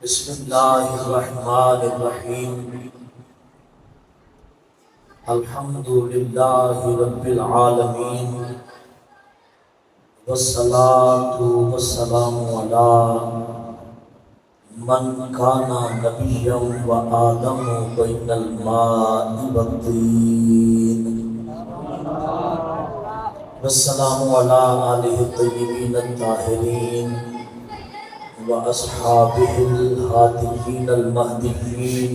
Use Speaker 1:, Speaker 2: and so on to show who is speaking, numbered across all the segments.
Speaker 1: بسم اللہ الرحمن الرحیم الحمد للہ رب العالمین والصلاة والسلام علی من کان نبیا وآدم بین الماء والطین والسلام علی آلہ الطیبین الطاہرین وأصحابه الهاديين المهديين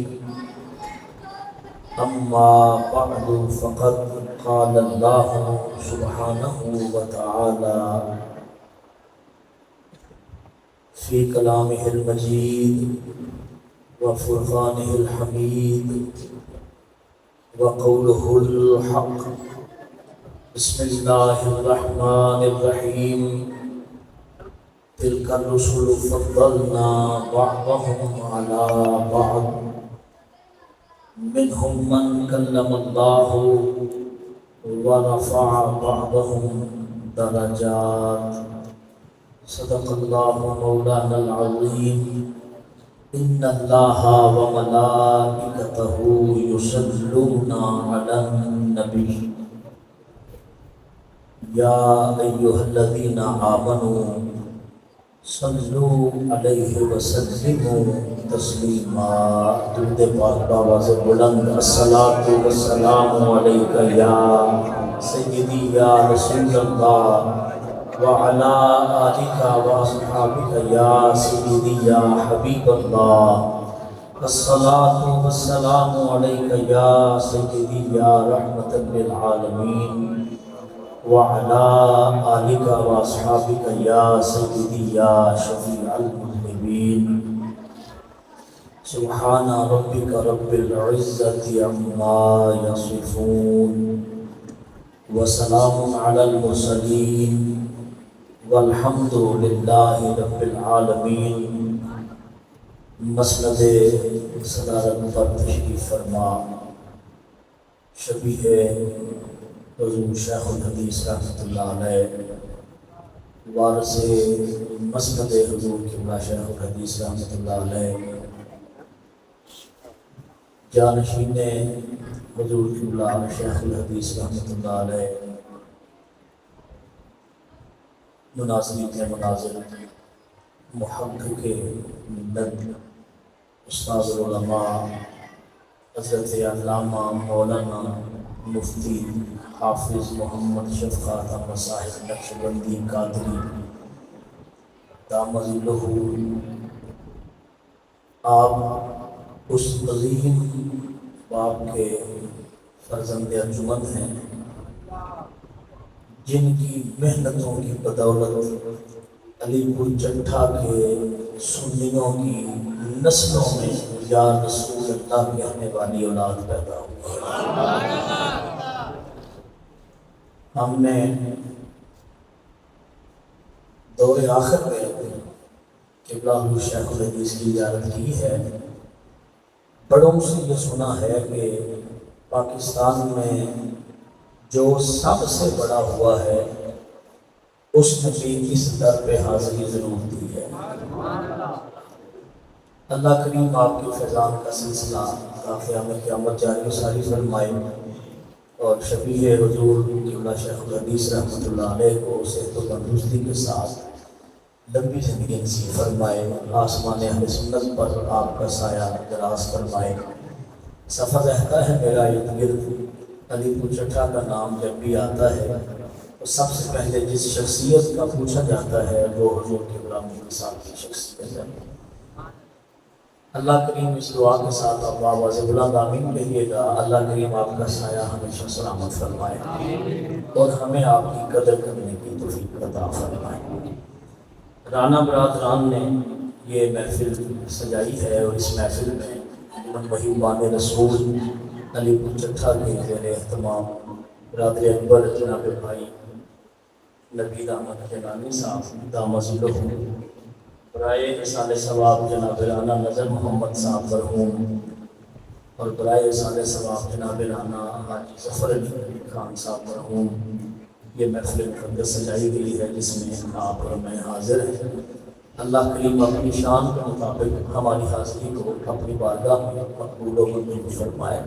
Speaker 1: أما بعد فقد قال الله سبحانه وتعالى في كلامه المجيد وفرقانه الحميد وقوله الحق بسم الله الرحمن الرحيم تلك الرسل فضلنا بعضهم على بعض منهم من كلم الله ورفع بعضهم درجات صدق الله مولانا العظيم إن الله وملائكته يصلون على النبي يا أيها الذين آمنوا صلو علیہ وسلموا تسلیما۔ درود پاک بآواز بلند الصلاۃ والسلام علیک یا سیدی یا رسول اللہ وعلی آلک واصحابک یا سیدی یا حبیب اللہ۔ الصلاۃ والسلام علیک یا سیدی یا رحمۃ للعالمین وعلى آلك وأصحابك يا سيدي يا شفيع المذنبين۔ سبحان ربك رب العزة عما يصفون وسلام على المرسلين والحمد لله رب العالمين۔ مسند صدارت پر تشریف فرما شبیہ حضور شیخ الحدیث رحمۃ اللہ علیہ وارث مسند حضور قبلہ شیخ الحدیث رحمۃ اللہ علیہ جانشین حضور قبلہ شیخ الحدیث رحمۃ اللہ علیہ، مناظرین مناظر، محقق ملت، استاد العلماء حضرت علامہ مولانا مفتی حافظ محمد شفقات احمد صاحب نقشبندی قادری دامت ظلہ، آپ اس عظیم باپ کے فرزند انجمن ہیں جن کی محنتوں کی بدولت علی پور چٹھا کے سنیوں کی نسلوں میں یا رسول اللہ کہنے والی اولاد پیدا ہوئی۔ ہم نے دور آخر میں قبلہ حضور شیخ الحدیث کی زیارت کی ہے۔ بڑوں سے یہ سنا ہے کہ پاکستان میں جو سب سے بڑا ہوا ہے اس نے بھی اس در پہ حاضری ضرور دی ہے۔ اللہ کریم آپ کی فیضان کا سلسلہ تا قیام قیامت جاری و ساری فرمائے اور شفیع حضور قبلہ شیخ الحدیث رحمۃ اللہ علیہ کو صحت و تندرستی کے ساتھ لمبی زندگی نصیب فرمائے، آسمان اہل سنت پر آپ کا سایہ دراز فرمائے۔ سفر رہتا ہے میرا ارد گرد، علی پور چٹھا کا نام جب بھی آتا ہے تو سب سے پہلے جس شخصیت کا پوچھا جاتا ہے وہ حضور قبلہ صاحب کی شخصیت ہے۔ اللہ کریم اس دعا کے ساتھ آپ آواز بلند آمین کہیے گا۔ اللہ کریم آپ کا سایہ ہمیشہ سلامت فرمائے اور ہمیں آپ کی قدر کرنے کی توفیق عطا فرمائے۔ رانا برادران نے یہ محفل سجائی ہے اور اس محفل میں محبان رسول علی پور چٹھا کے زیر اہتمام برادر اکبر جناب بھائی نبی احمد جنانی صاحب دامت ظلہ، برائے احسان ثواب جناب رانا نظر محمد صاحب مرحوم اور برائے احسان ثواب جناب رانا حاجی ظفر علی خان صاحب مرحوم یہ محفل مقدس سجائی گئی ہے جس میں آپ اور میں حاضر ہیں۔ اللہ کریم اپنی شان کے مطابق ہماری حاضری کو اپنی بارگاہ میں مقبول و منظور فرمائے۔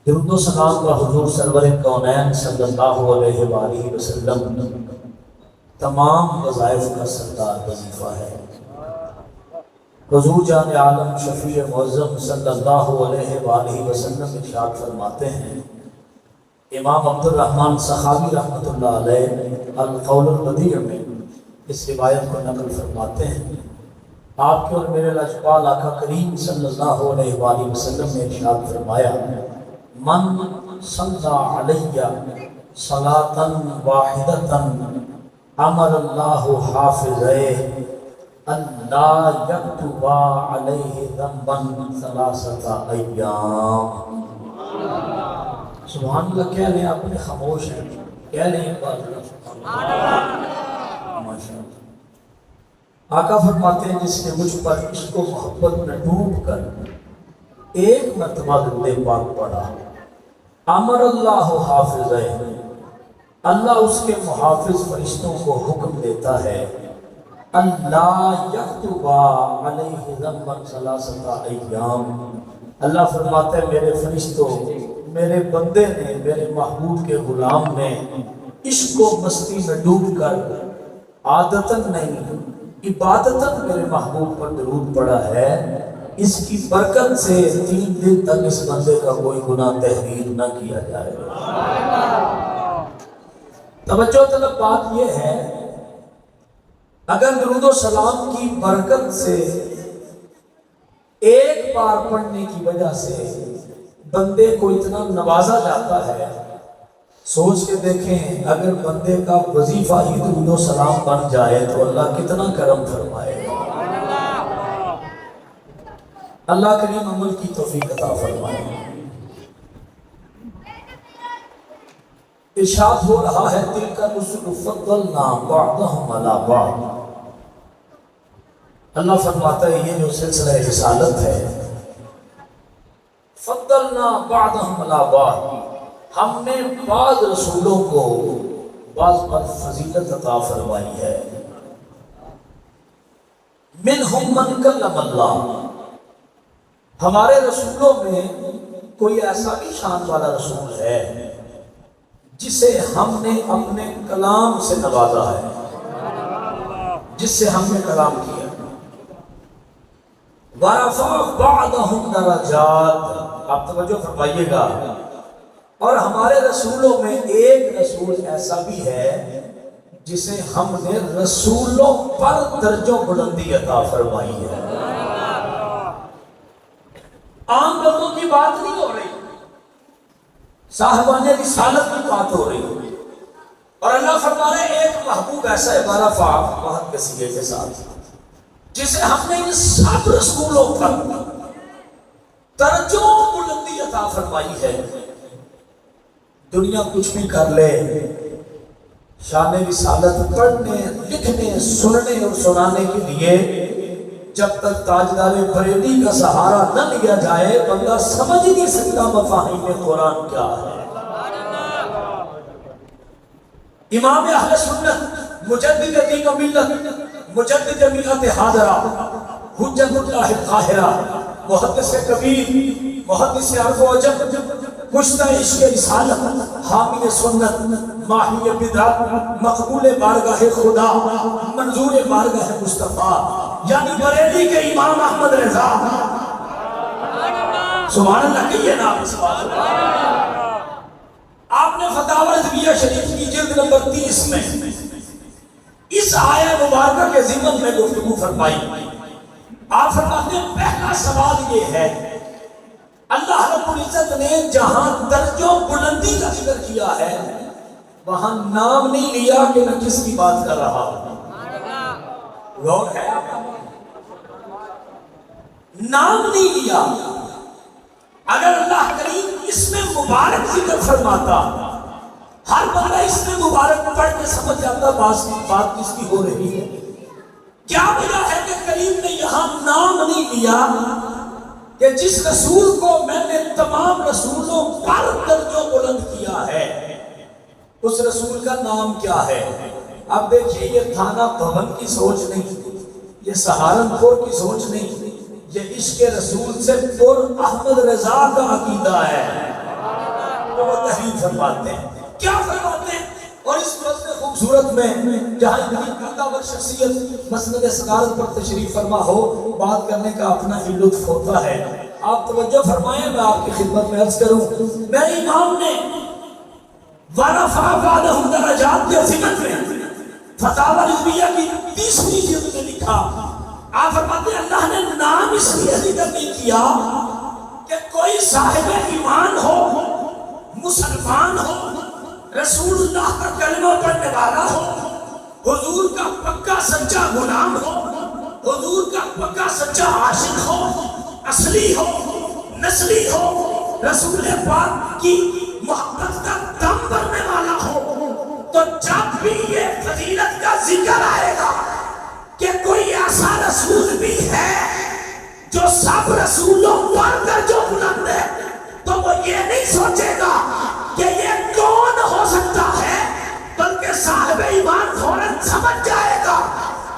Speaker 1: درود و سلام کا حضور سرور کونین صلی اللہ علیہ وآلہ وسلم تمام وظائف کا سردار وظیفہ ہے۔ حضور جان عالم شفیع معظم صلی اللہ علیہ وآلہ وسلم ارشاد فرماتے ہیں، امام عبد الرحمن سخاوی رحمۃ اللہ علیہ القول البدیع میں اس روایت کو نقل فرماتے ہیں، آپ کے اور میرے لاجپال آقا کریم صلی اللہ علیہ وآلہ وسلم نے ارشاد فرمایا، من صلی علیہ صلاۃ واحدۃ امر اللہ حافظہ اللہ یکتب علیہ ذنبا ثلاثۃ ایام۔ سبحان اللہ کہہ لیں، آپ نے خاموش ہیں، کہہ لیں ایک بار آقا فرماتے ہیں، جس نے مجھ پر عشق و محبت میں ڈوب کر ایک مرتبہ درود پاک پڑھا، امر اللہ حافظ، اللہ اس کے محافظ فرشتوں کو حکم دیتا ہے، اللہ یکتب علیہ ذنبا ثلاثۃ ایام، اللہ فرماتا ہے میرے فرشتوں، میرے بندے نے، میرے محبوب کے غلام نے عشق و مستی میں ڈوب کر عادتاً نہیں عبادتاً میرے محبوب پر درود پڑا ہے، اس کی برکت سے 3 دن تک اس بندے کا کوئی گناہ تحریر نہ کیا جائے۔ توجہ طلب بات یہ ہے، اگر درود و سلام کی برکت سے ایک بار پڑھنے کی وجہ سے بندے کو اتنا نوازا جاتا ہے، سوچ کے دیکھیں اگر بندے کا وظیفہ ہی درود و سلام بن جائے تو اللہ کتنا کرم فرمائے گا۔ اللہ کریم عمل کی توفیق عطا فرمائے۔ ارشاد ہو رہا ہے، تلک الرسل فضلنا بعضهم علی بعض، اللہ فرماتا ہے یہ جو سلسلہ رسالت ہے، فضلنا بعضهم علی بعض، ہم نے بعض رسولوں کو بعض پر فضیلت عطا فرمائی ہے، منہم من کلم اللہ، ہمارے رسولوں میں کوئی ایسا بھی شان والا رسول ہے جسے ہم نے اپنے کلام سے نوازا ہے، جس سے ہم نے کلام کیا۔ وَرَفَعَ بَعْضَهُمْ دَرَجَاتٍ، آپ توجہ فرمائیے گا، اور ہمارے رسولوں میں ایک رسول ایسا بھی ہے جسے ہم نے رسولوں پر درجوں بلندی عطا فرمائی ہے۔ عام لوگوں کی بات نہیں ہو رہی، صاحبان رسالت کی بات ہو رہی، اور اللہ فرما رہے ہیں ایک محبوب ایسا ہے وَرَفَعَ، بہت کثیرے کے ساتھ، جسے ہم نے ان سب رسولوں پر درجوں بلندی عطا فرمائی ہے۔ دنیا کچھ بھی کر لے، شان رسالت پڑھنے، لکھنے، سننے اور سنانے کے لیے جب تک تاجدار بریلی کا سہارا نہ لیا جائے بندہ سمجھ ہی نہیں سکتا مفاہیم قرآن کیا ہے۔ امام اہل سنت، مجدد دین و ملت، مجدد ملت حاضرہ، حجت اللہ قاہرہ، محدث کبیر، محدث عرب و عجم، کشتہ عشق رسالت، حامی سنت، ماہی بدعت، مقبول بارگاہ خدا، منظور بارگاہ مصطفیٰ، یعنی بریلی کے امام احمد رضا، سبحان اللہ کہیے نام اس بات۔ آپ نے فتاوی رضویہ شریف کی جلد نمبر 30 میں اس آیہ مبارکہ کے ضمن میں گفتگو فرمائی۔ آپ فرماتے ہیں پہلا سوال یہ ہے، اللہ رب العزت نے جہاں درجوں بلندی کا ذکر کیا ہے وہاں نام نہیں لیا کہ میں کس کی بات کر رہا ہوں، غور ہے، نام نہیں لیا۔ اگر اللہ کریم اس میں مبارک ذکر فرماتا ہر بندہ اس میں مبارک پڑھ کے سمجھ جاتا بات کس کی ہو رہی ہے۔ کیا وجہ ہے کہ کریم نے یہاں نام نہیں لیا کہ جس رسول کو میں نے تمام رسولوں پر درجوں بلند کیا ہے اس رسول کا نام کیا ہے؟ اب دیکھیے یہ تھانہ بھون کی سوچ نہیں، یہ سہارنپور کی سوچ نہیں، یہ عشق رسول سے پر احمد رضا کا عقیدہ ہے۔ وہ تحریر فرماتے ہیں، کیا فرماتے ہیں؟ اور اس مسئلے خوبصورت میں جہاں اتنی قدر شخصیت مسند صدارت پر تشریف فرما ہو، بات کرنے کا اپنا ہی لطف ہوتا ہے۔ آپ توجہ فرمائیں، میں آپ کی خدمت میں عرض کروں، میرے امام نے وَرَفَعَ بَعْدَهُمْ دَرَجَاتٍ کے ضمن میں فتاوی رضویہ کی 30ویں جلد میں لکھا، آپ فرماتے ہیں اللہ نے نام اس لیے ذکر نہیں کیا کہ کوئی صاحب ایمان ہو، مسلمان ہو، رسول اللہ کا کلمہ پڑھنے والا ہو، حضور کا پکا سچا غلام ہو، حضور کا پکا سچا عاشق ہو، اصلی ہو، نسلی ہو، رسول پاک کی محبت کا دم بھرنے والا ہو، تو جب بھی یہ فضیلت کا ذکر آئے گا کہ کوئی ایسا رسول بھی ہے جو سب رسولوں پر کر جو بلند ہے، تو وہ یہ نہیں سوچے گا کہ یہ کون ہو سکتا ہے، بلکہ صاحب ایمان فوراً سمجھ جائے گا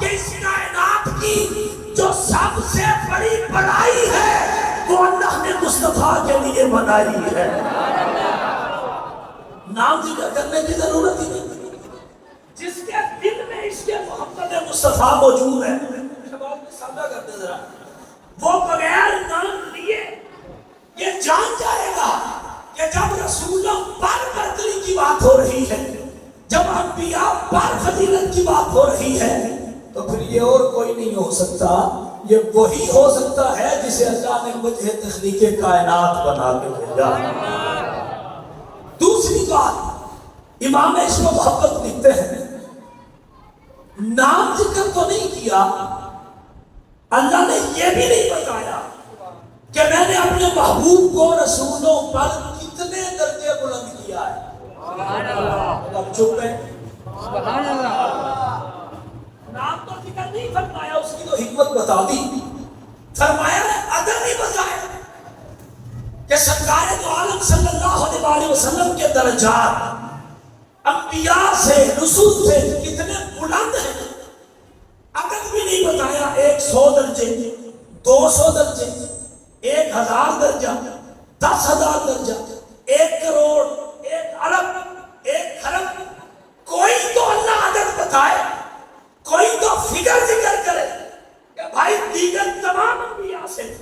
Speaker 1: کہ اس کائنات کی جو سب سے بڑی بڑائی ہے وہ اللہ نے مصطفیٰ کے لیے بنائی ہے۔ نام ذکر کرنے کی ضرورت ہی نہیں، جس کے دل میں اس کے محمد مصطفیٰ موجود ہے، سامنا کرتے ذرا، وہ بغیر نام لیے یہ جان جائے گا کہ جب رسولوں پر برتری کی بات ہو رہی ہے، جب انبیاء پر فضیلت کی بات ہو رہی ہے، تو پھر یہ اور کوئی نہیں ہو سکتا، یہ وہی ہو سکتا ہے جسے اللہ نے وجہ تخلیق کائنات بنا کے بھیجا۔ دوسری بات، امام عشق و محبت لکھتے ہیں، نام ذکر تو نہیں کیا، اللہ نے یہ بھی نہیں بتایا کہ میں نے اپنے محبوب کو رسولوں پر کتنے درجے بلند کیا ہے۔ سبحان اللہ۔ اب چپ ہے، سبحان اللہ۔ نام تو ذکر نہیں فرمایا، اس کی تو حکمت بتا دی، فرمایا عدد نہیں بتایا کہ سرکار دو عالم صلی اللہ علیہ وسلم کے درجات انبیاء سے، رسول سے کتنے بلند ہیں، عدد بھی نہیں بتایا۔ 100 درجے، 200 درجے، 1000 درجہ، 10,000 درجہ، 1 کروڑ، 1 ارب، 1 خرب، کوئی تو اللہ عدد بتائے، کوئی تو فگر ذکر کرے کہ بھائی دیگر تمام انبیاء سے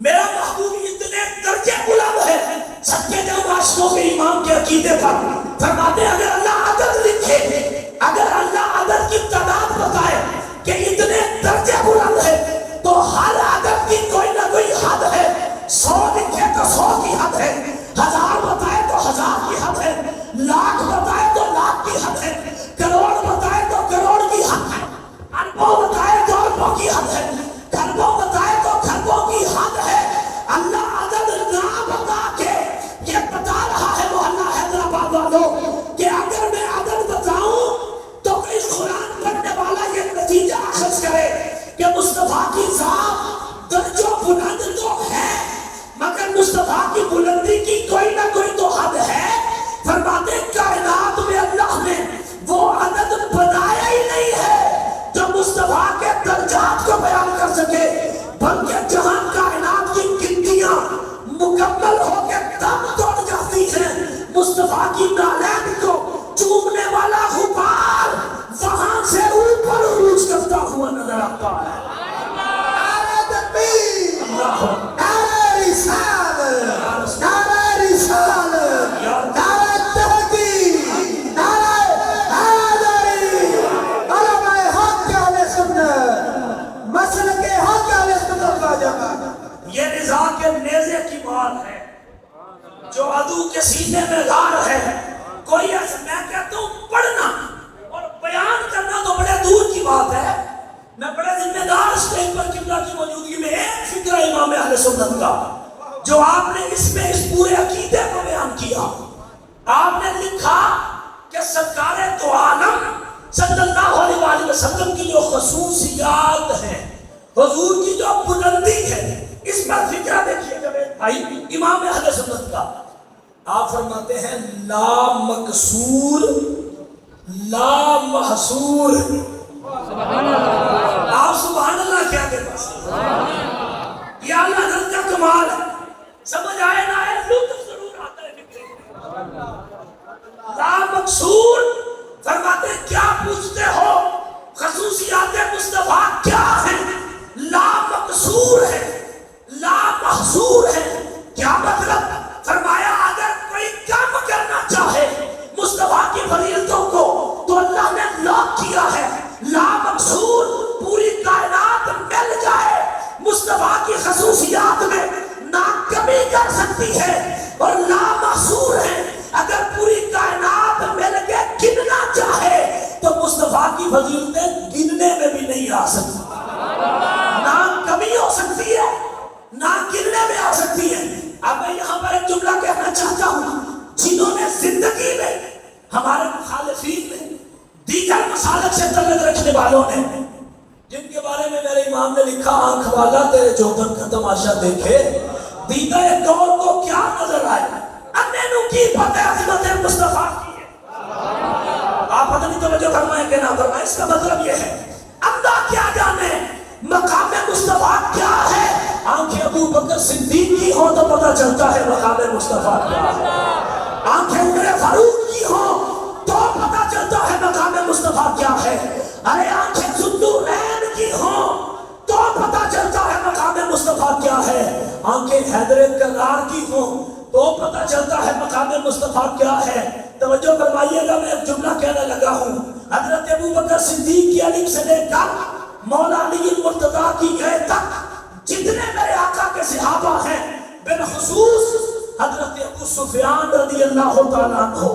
Speaker 1: میرا محبوب اتنے درجے بلند ہے۔ سچے جب عاشقوں کے امام کے عقیدے پر فرماتے ہیں اگر اللہ عدد لکھے، اگر اللہ عدد کی تعداد بتائے کہ اتنے درجے بلند ہے، تو ہر عدد کی کوئی نہ کوئی حد ہے۔ 100 لکھے تو 100 کی حد ہے، 1000 بتائے تو 1000 کی حد ہے، لاکھ بتائے تو لاکھ کی حد ہے، کروڑ بتائے تو کروڑ کی حد ہے، اربوں بتائے تو اربوں کی حد ہے، کھربوں بتائے تو کھربوں کی حد ہے۔ اللہ عدد نہ بتا کے یہ بتا رہا ہے محلہ حیدرآباد والوں کہ اگر میں عدد بتاؤں تو اس قرآن پڑھنے والا یہ نتیجہ اخذ کرے کہ مصطفیٰ کی ذات درجوں بلند تو ہے، مگر مصطفیٰ کی بلندی کی کوئی نہ کوئی تو حد ہے۔ فرماتے کائنات میں اللہ نے وہ عدد بنایا ہی نہیں ہے جو مصطفیٰ کے درجات کو بیان کر سکے، بلکہ جہاں کائنات کی گنتیاں مکمل ہو کے دم توڑ جاتی ہیں، مصطفیٰ کی نالین کو چومنے والا غبار وہاں سے اوپر عروج کرتا ہوا نظر آتا ہے۔ نعرہ تکبیر، نعرہ رسالت، نعرہ رسالت، نعرہ تحقیق، نعرہ حیدری، علماء حق اہل سنت، مسلک حق اہل سنت کا جمع۔ یہ رضا کے نیزے کی بات ہے جو عدو کے سینے میں گار ہے۔ کوئی ایسا، میں کہتا ہوں پڑھنا اور بیان کرنا تو بڑے دور کی بات ہے، میں بڑے ذمہ دار اسٹیج پر قبلہ کی موجودگی میں ایک فکرہ امام اہل سنت کا جو آپ نے اس میں اس پورے عقیدے کو بیان کیا۔ آپ نے لکھا کہ سرکار دو عالم صلی اللہ علیہ وسلم کی جو خصوصیات ہیں، حضور کی جو بلندی ہے، اس پر فکرہ دیکھیے جب بھائی امام اہل سنت کا۔ آپ فرماتے ہیں لا مقصور لا محصور. آپ سبحان اللہ کیا کے پاس یہ اللہ حضرت کا کمال ہے. سمجھ آئے نہ آئے لطف ضرور آتا ہے فکر. لا مقصور فرماتے ہیں کیا پوچھتے ہو خصوصیات مصطفیٰ کیا ہے؟ لا مقصور ہے لا محصور ہے. کیا مطلب؟ فرمایا اگر کوئی کام کرنا چاہے مصطفیٰ کی فضیلتوں کو تو اللہ نے لاک کیا ہے. لا مقصور پوری کائنات مل جائے مصطفیٰ کی خصوصیات میں نہ کمی کر سکتی ہے. اور لا محصور ہے اگر پوری کائنات مل کے گننا چاہے تو مصطفیٰ کی فضیلتیں گننے میں بھی نہیں آ سکتی. نہ کمی ہو سکتی ہے نہ گننے میں آ سکتی ہے. اب میں یہاں پر ایک جملہ کہنا چاہتا ہوں. جنہوں نے زندگی میں ہمارے مخالفین میں دیگر مسالک سے تعلق رکھنے والوں نے جن کے بارے میں میرے امام نے لکھا آنکھ والا تیرے جوبن کا تماشا دیکھے دیدہ دور کو کیا نظر آئے انے نو کی پتہ عظمت مصطفیٰ کی ہے. آپ پتہ نہیں توجہ فرمائیں کہ نہ فرمائیں. اس کا مطلب یہ ہے اندھا کیا جانے مقام مصطفیٰ کیا ہے. آنکھیں ابو بکر صدیق کی ہو تو پتہ چلتا ہے مقام مصطفیٰ کیا ہے. آنکھیں عمر فاروق کی ہو تو پتہ چلتا ہے مقام مصطفیٰ کیا ہے. ارے آنکھیں ذوالنورین کی ہو تو پتہ چلتا ہے مقام مصطفیٰ کیا ہے. آنکھیں حیدر کرار کی ہو تو پتہ چلتا ہے مقام مصطفیٰ کیا ہے. توجہ فرمائیے گا میں ایک جملہ کہنے لگا ہوں. حضرت ابو بکر صدیق کی علم سے لے کر مولا علی المرتضیٰ کی گئے تک جتنے میرے آقا کے صحابہ ہیں بالخصوص حضرت ابو سفیان رضی اللہ تعالیٰ عنہ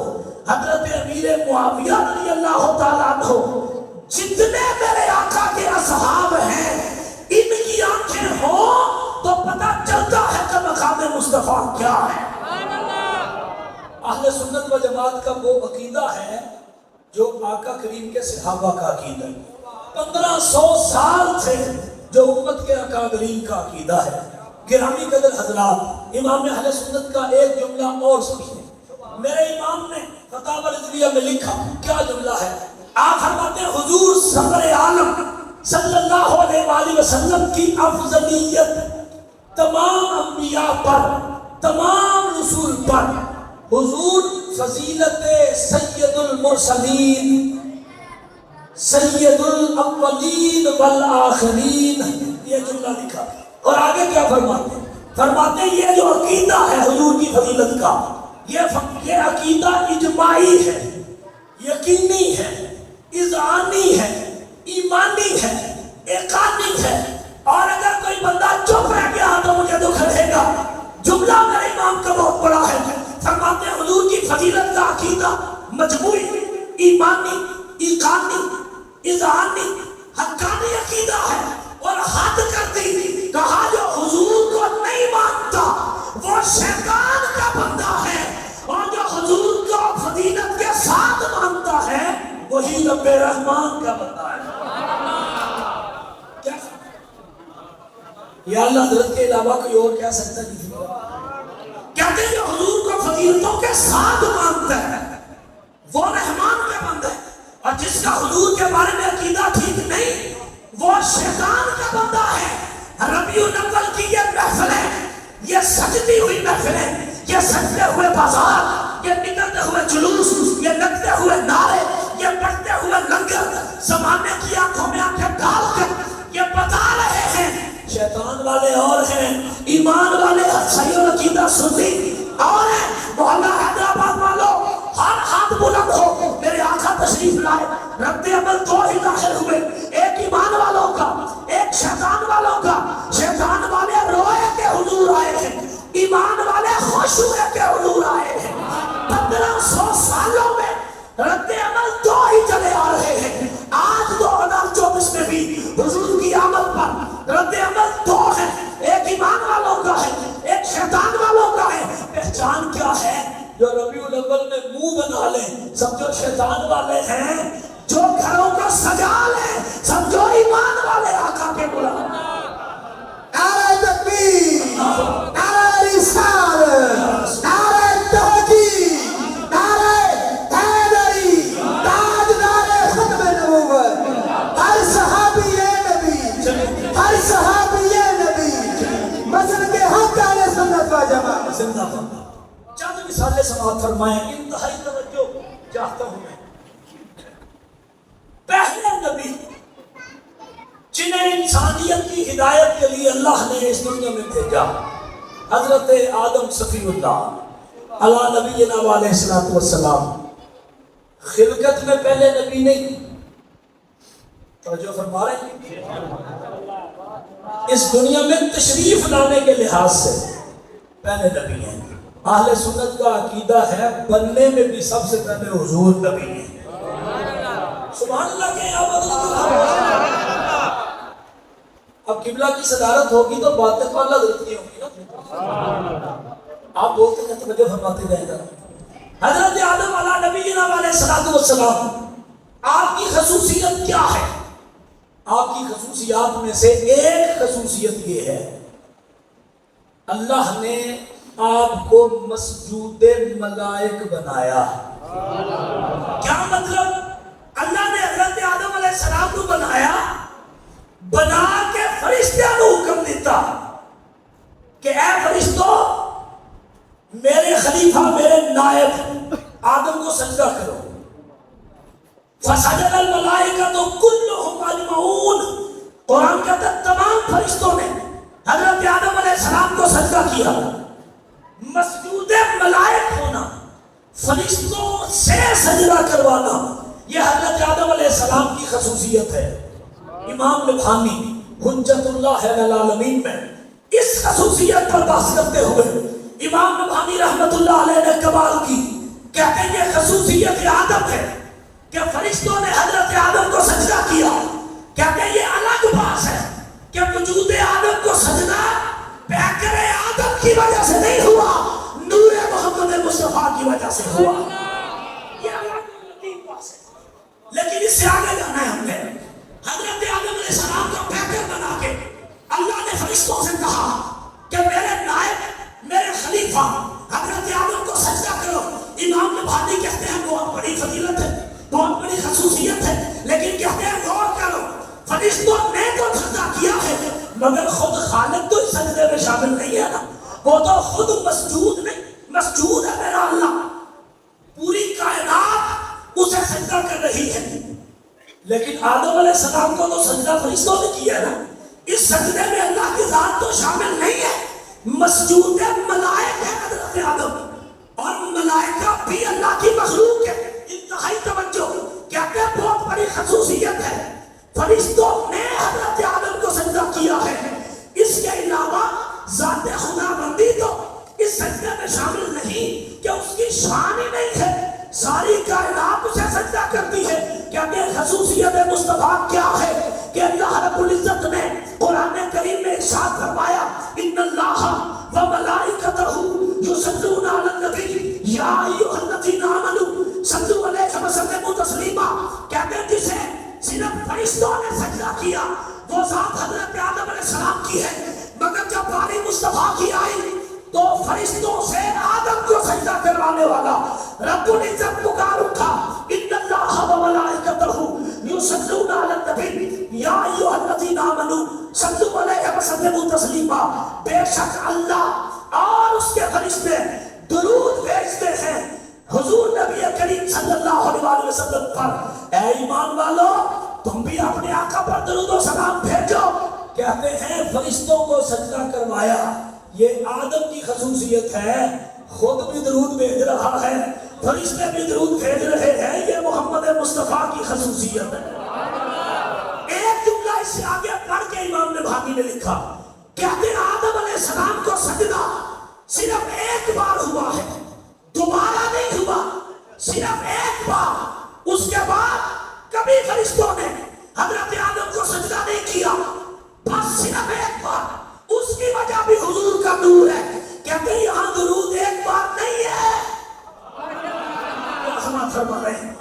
Speaker 1: حضرت امیر معاویہ رضی اللہ تعالیٰ عنہ جتنے میرے آقا کے اصحاب ہیں ان کی آنکھیں ہوں تو پتہ چلتا ہے کہ مقام مصطفیٰ کیا ہے. اہل سنت و جماعت کا وہ عقیدہ ہے جو آقا کریم کے صحابہ کا عقیدہ ہے. 1500 سال سے جو امت کے اکابرین کا عقیدہ ہے. گرامی قدر حضرات امام اہل سنت کا ایک جملہ اور سنیے. میرے امام نے فتاوی رضویہ میں لکھا کیا جملہ ہے. آپ فرماتے ہیں حضور صدر عالم صلی اللہ علیہ وآلہ وسلم کی افضلیت تمام انبیاء پر تمام رسول پر. حضور فضیلت سید المرسلین سید الاولین والآخرین یہ جملہ لکھا. اور آگے کیا فرماتے ہیں؟ فرماتے ہیں یہ جو عقیدہ ہے حضور کی فضیلت کا یہ عقیدہ اجماعی ہے یقینی ہے اذعانی ہے ایمانی ہے اقانی ہے. اور اگر کوئی بندہ چپ رہ گیا تو مجھے دکھ رہے گا. جملہ میرے امام کا بہت بڑا ہے. فرماتے ہیں حضور کی فضیلت کا عقیدہ مجموعی ایمانی ایقانی اذعانی حقانی عقیدہ ہے. اور حد کر دی کہا جو حضور کو نہیں مانتا وہ شیطان کا بندہ ہے اور جو حضور کو فضیلت کے ساتھ مانتا ہے وہی رب رحمان کا بندہ ہے. کیا یا اللہ حضرت کے علاوہ کوئی اور کہہ سکتا ہے؟ کہتے ہیں جو حضور کو فضیلتوں کے ساتھ مانتا ہے وہ رحمان کا بندہ ہے. اور جس کا حضور کے بارے میں عقیدہ ٹھیک نہیں وہ شیطان کا بندہ ہے. ربیع الاول کی یہ محفلیں یہ سجتی ہوئی محفلیں یہ سجتے ہوئے بازار یہ نکلتے ہوئے جلوس یہ لگتے ہوئے نعرے یہ بڑھتے ہوئے لنگر زمانے کی آنکھوں میں آنکھیں ڈال کر یہ بتا رہے ہیں شیطان والے اور ہیں ایمان والے صحیح عقیدہ سنی اور ہیں. محلہ حیدرآباد والوں ہر ہاتھ بلند ہو. میرے آقا تشریف لائے رد عمل دو ہی ظاہر ہوئے ایک ایمان والوں کا ایک شیطان والوں کا. شیطان والے روئے کہ حضور آئے ہیں ایمان والے خوش ہوئے کہ حضور آئے ہیں. 1500 سالوں میں رد عمل دو ہی چلے آ رہے ہیں. آج 2024 میں بھی حضور کی آمد پر رد عمل دو ہے. ایک ایمان والوں کا ہے ایک شیطان والوں کا ہے. پہچان کیا ہے؟ جو ربیع الاول میں منہ بنا لیں سمجھو شیطان والے ہیں. جو گھروں کو سجا لیں سمجھو ایمان والے آقا کے غلام.
Speaker 2: نعرہ تکبیر نعرہ رسالت نعرہ تحقیق نعرہ حیدری تاج
Speaker 1: ہوں گا. چند مثالیں سماعت فرمائیں, انتہائی توجہ چاہتا ہوں میں. پہلے نبی جنہیں انسانیت کی ہدایت کے لیے اللہ نے اس دنیا میں بھیجا, حضرت آدم صفی اللہ علیہ نبینا علیہ الصلوۃ والسلام. خلقت میں پہلے نبی نہیں, توجہ فرما رہے ہیں, اس دنیا میں تشریف لانے کے لحاظ سے پہلے نبی ہیں. اہل سنت کا عقیدہ ہے بننے میں بھی سب سے پہلے حضور نبی ہیں. سبحان اللہ کے اب قبلہ کی صدارت ہوگی تو باتیں والا حضرت کی ہوگی نا. آپ بولتے ہیں توجہ فرماتے جائیں گا. حضرت آدم علیہ نبینا علیہ الصلوۃ والسلام, آپ کی خصوصیت کیا ہے؟ آپ کی خصوصیات میں سے ایک خصوصیت یہ ہے, اللہ نے آپ کو مسجود ملائک بنایا. کیا مطلب؟ اللہ نے حضرت آدم علیہ السلام کو بنا کے فرشتوں کو حکم دیتا کہ اے فرشتوں, میرے خلیفہ میرے نائب آدم کو سجدہ کرو. فسجد الملائکۃ کلھم اجمعون, قرآن کہتا ہے تمام فرشتوں نے حضرت آدم علیہ السلام کو سجدہ کیا. مسجود ملائک ہونا, فرشتوں سے سجدہ کروانا, یہ حضرت آدم علیہ السلام کی خصوصیت ہے. امام لبھانی حجت اللہ علی العالمین میں اس خصوصیت پر بحث کرتے ہوئے امام لبھانی رحمت اللہ علیہ نے کمال کی. کہتے ہیں یہ خصوصیت آدم ہے کہ فرشتوں نے حضرت آدم کو سجدہ کیا. کہتے ہیں یہ الگ بات ہے کہ وجود آدم کو سجدہ پیکر آدم کی وجہ سے نہیں ہوا, نور محمد مصطفیٰ کی وجہ سے ہوا. یہ الگ بات ہے, لیکن اس سے آگے جانا ہے. ہم نے حضرت آدم علیہ السلام کو پیکر بنا کے اللہ نے فرشتوں سے کہا کہ میرے نائب میرے خلیفہ حضرت آدم کو سجدہ کرو. امام لبھانی کہتے ہیں بہت بڑی فضیلت ہے, بہت بڑی خصوصیت ہے, لیکن کہتے ہیں غور کرو, فرشتوں نے تو سجدہ کیا ہے مگر خود خالق تو اس سجدے میں شامل نہیں ہے نا. وہ تو خود مسجود نہیں, مسجود ہے میرا اللہ, پوری کائنات اسے سجدہ کر رہی ہے. لیکن آدم علیہ السلام کو تو سجدہ فرشتوں نے کیا نا. اس سجدے میں اللہ کی ذات تو شامل نہیں ہے, مسجود ملائک ہے حضرت آدم, اور ملائکہ بھی اللہ کی مخلوق ہے. انتہائی توجہ, کہتے ہیں بہت بڑی خصوصیت ہے, فرشتوں نے حضرت آدم کو سجدہ کیا ہے. اس کے علاوہ ذات خدا بندی تو اس سجدے میں شامل نہیں کہ اس کی شان ہی نہیں ہے, ساری کائنات اسے سجدہ کرتی ہے. کہتے ہیں خصوصیت مصطفیٰ کیا ہے کہ اللہ رب العزت نے قرآن کریم میں ارشاد فرمایا ان اللہ و ملائکتہ یصلون علی النبی یا ایھا الذین آمنوا صلوا علیہ وسلموا تسلیما. کہتے ہیں جسے صرف فرشتوں نے سجدہ کیا وہ ذات حضرت آدم علیہ السلام کی ہے, مگر جب باری مصطفیٰ کی آئی تو فرشتوں سے آدم کو سجدہ کروانے والا رب العزت پکار اٹھا ان اللہ و ملائکتہ یصلون علی النبی یا ایھا الذین آمنوا صلوا علیہ وسلموا تسلیما. بے شک اللہ اور اس کے فرشتے درود بھیجتے ہیں حضور نبی کریم صلی اللہ علیہ وسلم پر. اے ایمان والو, تم بھی اپنے آقا پر درود و سلام بھیجو. کہتے ہیں فرشتوں کو سجدہ کروایا, یہ آدم کی خصوصیت ہے, خود بھی درود بھیج رہا ہے, فرشتے بھی درود بھیج رہے ہیں, یہ محمد مصطفیٰ کی خصوصیت ہے. ایک جملہ اس سے آگے پڑھ کے امام لبھانی نے لکھا, کہتے ہیں آدم علیہ السلام کو سجدہ صرف ایک بار ہوا ہے, دوبارہ نہیں ہوا, صرف ایک بار. اس کے بعد کبھی فرشتوں نے حضرت آدم کو سجدہ نہیں کیا, بس صرف ایک بار. اس کی وجہ بھی حضور کا نور ہے. کہتے ہیں یہاں درود ایک بار نہیں ہے, فرما رہے ہیں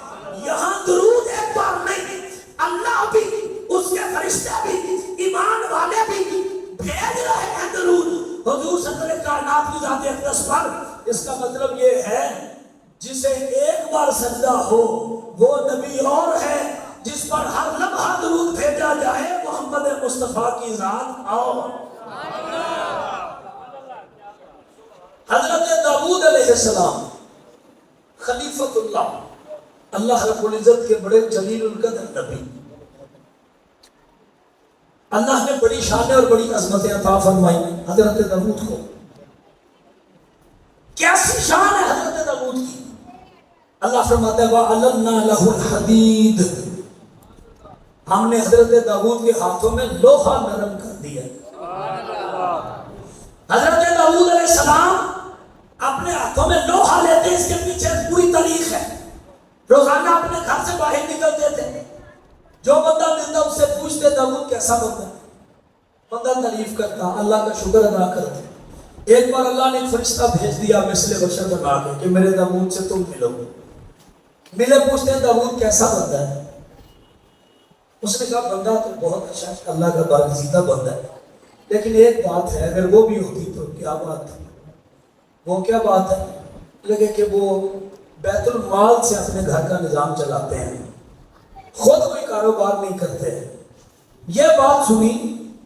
Speaker 1: یہاں درود ایک بار نہیں, اللہ بھی اس کے فرشتے بھی ایمان والے بھی بھیج رہے ہیں درود حضور صدر کائنات کی ذات اقدس پر. اس کا مطلب یہ ہے جسے ایک بار سجدہ ہو وہ نبی اور ہے, جس پر ہر لمحہ درود بھیجا جائے محمد مصطفیٰ کی ذات اور. حضرت داؤد علیہ السلام خلیفۃ اللہ رب العزت کے بڑے جلیل القدر نبی، اللہ نے بڑی شان اور بڑی عظمتیں عطا فرمائی حضرت داؤد کو۔ کیسی شان ہے حضرت داؤد کی؟ اللہ فرماتا ہے وَعَلَنَّا لَهُ الْحَدِيدَ، ہم نے حضرت داؤد کے ہاتھوں میں لوہا نرم کر دیا۔ حضرت داؤد علیہ السلام اپنے ہاتھوں میں لوہا لیتے، اس کے پیچھے پوری تاریخ ہے۔ روزانہ اپنے گھر سے باہر نکلتے تھے، جو بندہ ملتا اس سے پوچھتے داؤد کیسا بندہ؟ بندہ تعریف کرتا، اللہ کا شکر ادا کرتا۔ ایک بار اللہ نے ایک فرشتہ بھیج دیا مثل بشر بنا کے کہ میرے داؤد سے تم ملو۔ ملے، پوچھتے ہیں داؤد کیسا بندہ ہے؟ اس نے کہا بندہ تو بہت اچھا، اللہ کا برگزیدہ بندہ ہے، لیکن ایک بات ہے، اگر وہ بھی ہوتی تو کیا بات ہے؟ وہ کیا بات ہے؟ لگے کہ وہ بیت المال سے اپنے گھر کا نظام چلاتے ہیں، خود کوئی کاروبار نہیں کرتے ہیں۔ یہ بات سنی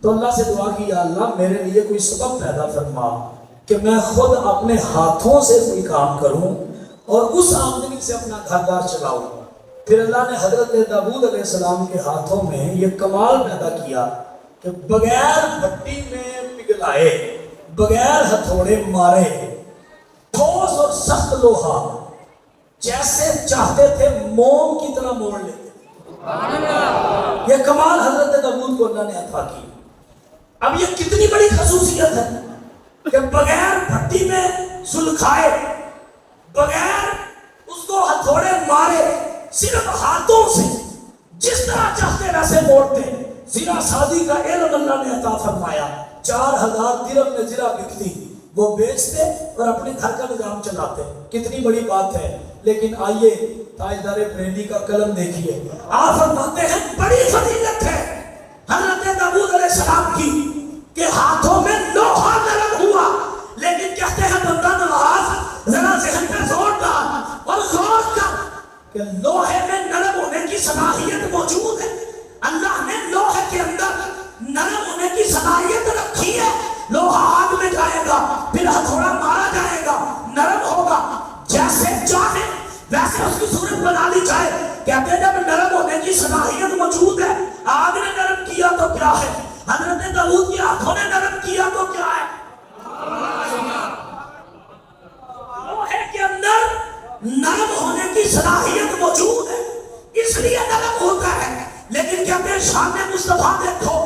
Speaker 1: تو اللہ سے دعا کی، یا اللہ میرے لیے کوئی سبب پیدا فرما کہ میں خود اپنے ہاتھوں سے کوئی کام کروں اور اس آمدنی سے اپنا گھر بار چلاؤں۔ پھر اللہ نے حضرت داؤد علیہ السلام کے ہاتھوں میں یہ کمال پیدا کیا کہ بغیر بھٹی میں پگھلائے، بغیر ہتھوڑے مارے، ٹھوس اور سخت لوہا جیسے چاہتے تھے موم کی طرح موڑ لیتے۔ یہ کمال حضرت داؤد کو اللہ نے عطا کی۔ اب یہ کتنی بڑی خصوصیت ہے کہ بغیر بھٹی میں سلکھائے، بغیر اس کو ہتھوڑے مارے، صرف ہاتھوں سے جس طرح چاہتے ویسے موڑتے۔ زرہ سازی کا علم اللہ نے عطا فرمایا، 4000 درہم میں زرہ بکتی، وہ بیچتے اور اپنے گھر کا نظام چلاتے۔ کتنی بڑی بات ہے۔ لیکن آئیے تاجدار بریلی کا قلم دیکھیے، آپ فرماتے ہیں بڑی فضیلت ہے حضرت داؤد علیہ السلام کی کہ ہاتھوں میں لوہا نرم ہوا، لیکن کہتے ہیں بندہ نواز ذرا ذہن پہ زور ڈال اور غور کر کہ لوہے میں نرم ہونے کی صلاحیت موجود ہے۔ اللہ نے لوہے کے اندر نرم ہونے کی صلاحیت رکھی ہے۔ لوہا آگ میں جائے گا، پھر ہتھوڑا مارا جائے گا، نرم ہوگا، جیسے چاہے ویسے اس کی صورت بنا لی جائے۔ کہتے ہیں جب نرم ہونے کی صلاحیت موجود ہے، آگ نے نرم کیا تو کیا ہے، حضرت داؤد کی آنکھوں نے نرم کیا تو کیا ہے۔ لوہے کے اندر نرم ہونے کی صلاحیت موجود ہے، اس لیے نرم ہوتا ہے۔ لیکن کہتے ہیں شان مصطفیٰ دیکھو،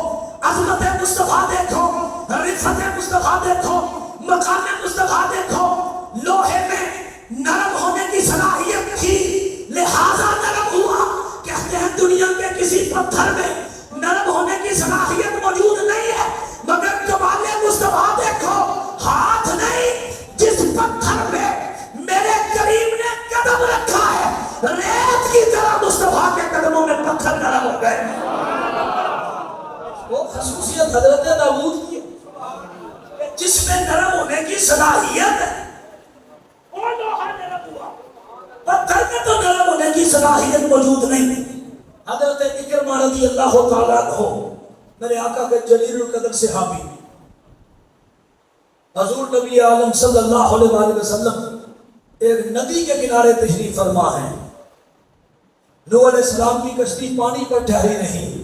Speaker 1: عظمت مصطفیٰ دیکھو، رفعت مصطفیٰ دیکھو، مقام مصطفیٰ دیکھو۔ لوہے میں نرم ہونے کی صلاحیت تھی لہذا نرم ہوا۔ کہتے ہیں دنیا کے کسی پتھر میں نرم ہونے کی صلاحیت موجود نہیں ہے، مگر کمال مصطفیٰ دیکھو، ہاتھ نہیں جس پتھر پہ میرے کریم نے قدم رکھا ہے، ریت کی طرح مصطفیٰ کے قدموں میں پتھر نرم ہو گئے۔ وہ خصوصیت حضرت داؤد کی جس میں نرم ہونے کی صلاحیت ہے، وہ لوہا نرم ہوا، پتھر میں تو نرم ہونے کی صلاحیت موجود نہیں۔ حضرت اکرمہ رضی اللہ تعالیٰ عنہ، میرے آقا کے جلیل القدر صحابی، حضور نبی عالم صلی اللہ علیہ وآلہ وسلم ایک ندی کے کنارے تشریف فرما ہے۔ نوح علیہ السلام کی کشتی پانی پر ٹھہری نہیں۔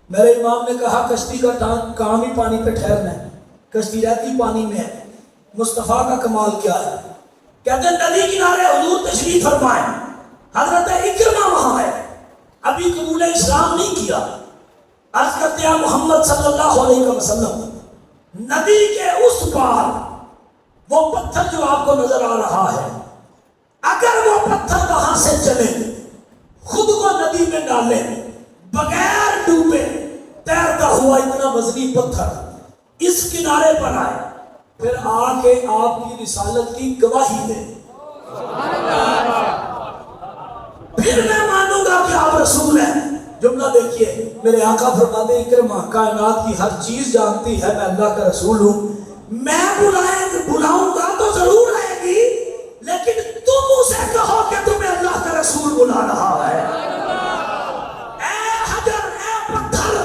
Speaker 1: میرے امام نے کہا کشتی کا کام ہی پانی پہ ٹھہرنا ہے، کشتی رہتی پانی میں ہے، مصطفیٰ کا کمال کیا ہے؟ کہتے ہیں ندی کنارے حضور تشریف فرمائے، حضرت اکرمہ وہاں ہے، ابھی قبول اسلام نہیں کیا۔ عرض کرتے ہیں محمد صلی اللہ علیہ وسلم، ندی کے اس پار وہ پتھر جو آپ کو نظر آ رہا ہے، اگر وہ پتھر وہاں سے چلے، خود کو ندی میں ڈالے، بغیر ڈوبے تیرتا ہوا اتنا وزنی پتھر اس کنارے پر آئے، پھر آ کے آپ کی رسالت کی گواہی دے، پھر میں مانوں گا کہ آپ رسول ہیں۔ جملہ دیکھیے، میرے آقا فرماتے ہیں اکرمہ کائنات کی ہر چیز جانتی ہے میں اللہ کا رسول ہوں، میں بلاؤں گا تو ضرور آئے گی، لیکن تم اسے کہو کہ تمہیں اللہ کا رسول بلا رہا ہے۔ اے حجر، اے پتھر،